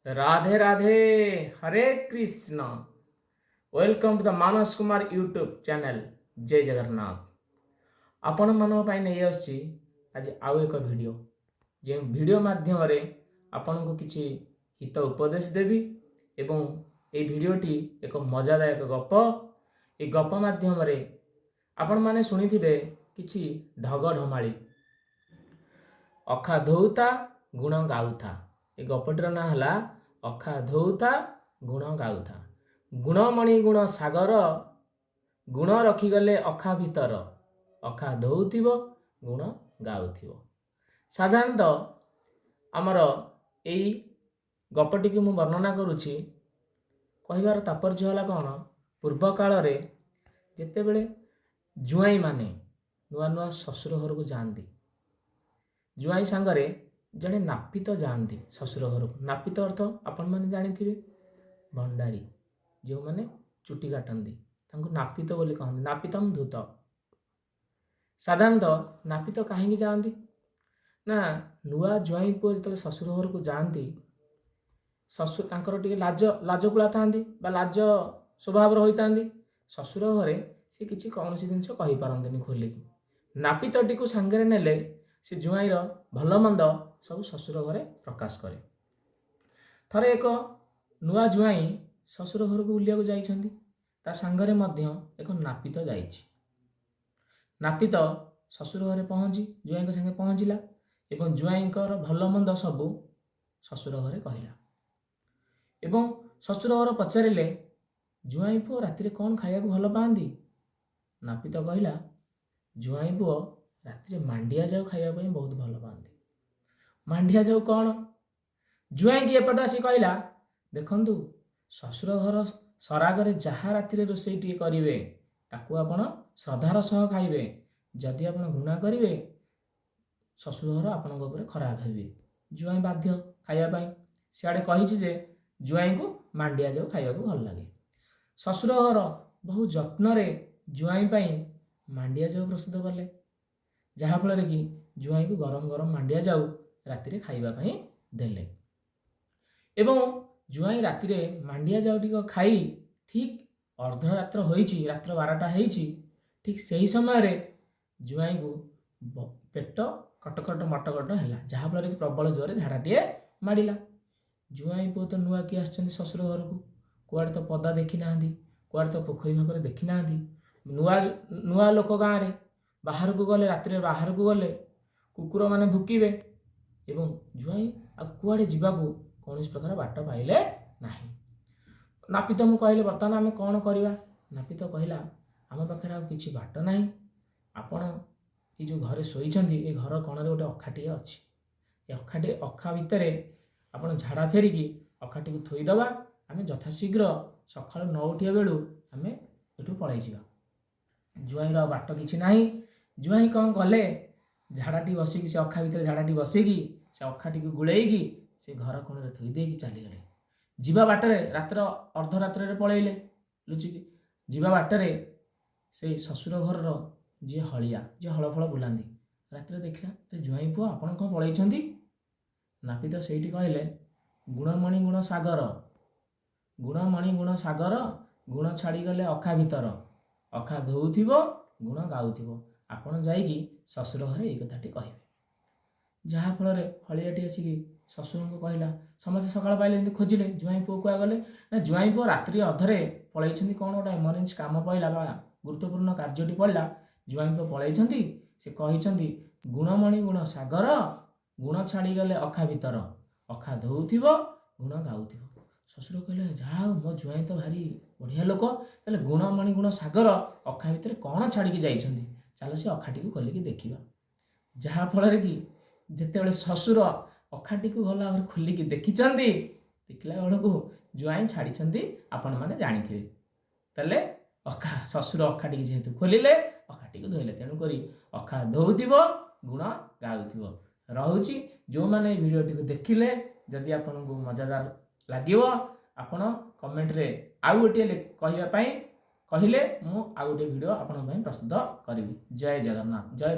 Radhe Radhe. Hare Krishna. Welcome to the Manas Kumar YouTube channel. जय जगन्नाथ। आपण मानक नहीं आसी आज आउ एक वीडियो जे वीडियो माध्यम रे आपण को किछि हित उपदेश देवी एवं ए वीडियोटी एक मजादायक गप। ए गप माध्यम रे आपण माने सुनिथिबे किछि ढग ढमाली अखा धौता गुण गाउथा। ए गपटर ना हला अखा धौता गुण गाउथा। गुणमणि गुण सागर गुण रखिगले अखा भीतर अखा धौथिब गुण गाउथिब। साधारणतः आमर एई गपटी की मु वर्णना करुछि कहिबार तात्पर्य होला कौन, पूर्व काल रे जेतेबेले जुआई माने नुआ नुआ ससुर घर को जाती, जुआई सांगरे जड़े नापित जाती ससुर घर को। नापित अर्थ आपण मैंने जानी भंडारी जो मैंने चुटी काटती नापित बोली कहते। नापितम धूत। साधारणतः नापित कहीं जाती ना नुआ जुआई पुओ जो ससुर घर को जाती ससुर तांकर टिके लाजकुला था लाज स्वभाव होता। ससुर घरे सी किसी कौन सी जिनस कही पारती खोलिकी। नापितटी को सांगरे नेले से जुआईर भल मंद सब ससुर घरे प्रकाश करे। थरे एक नुआ जुआई ससुर घर को बुलिया जाइछंती, ता सांगरे मध्य एक नापित जाइछि। नापित ससुर घरे पहुँची जुआई संगे पहुँचला एवं जुआईंकर भल मंद सबू ससुर घरे कहला एवं ससुर घर पचारे जुआई पुओ राति कौन खाया भल पाती। नापित कहला जुआई पुओ राति मांडिया जाऊ खाया बहुत भल पाती। मांडिया जाऊ कौन? जुआई की एपट आसी कहला देखंतु ससुर घर सरागरे जहाँ राति रोषे टी करेंगे ताकू आपण श्रद्धार सह खाइबे। जदि आप घृणा करेंगे ससुर घर आपण खराब हे। जुआई बाध्य खायापाई सियाड़े कही जे जुआई को मांडिया जाऊ खाइबा भल लगे। ससुर घर बहु जत्न रे जुआई पाई मांडिया जाऊ प्रस्तुत कले, जहाँफल कि जुआई को गरम गरम मांडिया जाऊ राति खाइबापाई देले एवं जुआई राति मांडिया जाऊ टिक खाई ठीक अर्धरात्र होइछि, रात्र 12टा होइछि। ठीक सही समय जुआई को पेट कटकट मटकट है, जहाँफल कि प्रबल जोरे झाड़ाटे माड़ा। जुआई पुओ तो नुआ कि आसछन्ति ससुर घर को, कुआड़े तो पदा देखी ना, कुआड़े तो पोखरी भाग देखी ना। नुआ नुआ लोक गाँव में बाहर को गले राति बाहर को गले कुकुर माने भुकिबे एवं जुआई आ कुआड़े जीवाकू कौन प्रकार बाट पाइले नाही। नापित मु कहले बर्तमान आम कौन करवा? नापित कहला आम पाखे आ किछि बाट नाही। आपण ये जो घरे शोइछन्ति ए घर कोणरे गोटे अखाटी अछि। ए अखाटी अखा भितर आपण झाड़ा फेरिकी अखाटी को थोईदबा। आम यथाशीघ्र सकाळ न उठिया बेलू आम एठू पळाई जिबा। जुआईर बाट किछि नाही। जुआई कौन कले झाड़ाटी बसिकी से अखा भितर झाड़ाटी बसिकी से अखाटी को गुड़ेकी से घर कोण थोई देकी चलीगले। जीवा बाटरे रात्र अर्धरात्र पलैले लुचिकी। जीवा बाटरे से ससुर घर जी हलिया जी हलफल बुलांदी रात्र देखला जुआई पुओ आपण कौन पलैछन्ति? नापित सेठी कहले गुणमणि गुण सागर, गुणमणि गुण सागर गुण छाड़ी गले अखा भीतर अखा धौथिब गुण गाउथिब। आपण जाइकी ससुर घरे ये कथाटी कहबे। जहाँफल हलियाटी आसिकी ससुर को कहला। समस्त सकाळ पाइले खोजिले जुआई पुओ को गले ना जुआई पुओ रात्रि अधरे पलैछन्ति। कौन गोटे इमरजेंसी काम पड़ला बा गुरुत्वपूर्ण कार्यटी पड़ला जुआई पुओ पलैछन्ति। से कहिछन्ति गुणमणि गुण सागर गुण छाड़ी गले अखा भीतर अखा धौथिब गुण गाउथिब। ससुर कहले जा मो जुआई तो भारी बढ़िया लोक, ताले गुणमणि गुण सागर अखा भीतर कौन छाड़ी जाइछन्ति, चलो से अखाटी को खोलिकी देखिबा। जहाँफल कि जेतेबेले ससुर अखाटी को भल भाव खोलिकी देखिछन्ति देखला बेलू जुआई छाड़ी आपण मैंने जानी ताले अखा ससुर अखाटी जेहेतु खोलिले अखाटी को धोइले तेणुक अखा धौथिब गुण गाउथिब। रहुछि जो माने वीडियोटी को देखिले जदि आपन को मजादार लागिवो आपण कमेंट रे आउ गोटे कहबा पई कहिले मु आउ गोटे वीडियो आपण पई प्रस्तुत करिवि। जय जगन्नाथ। जय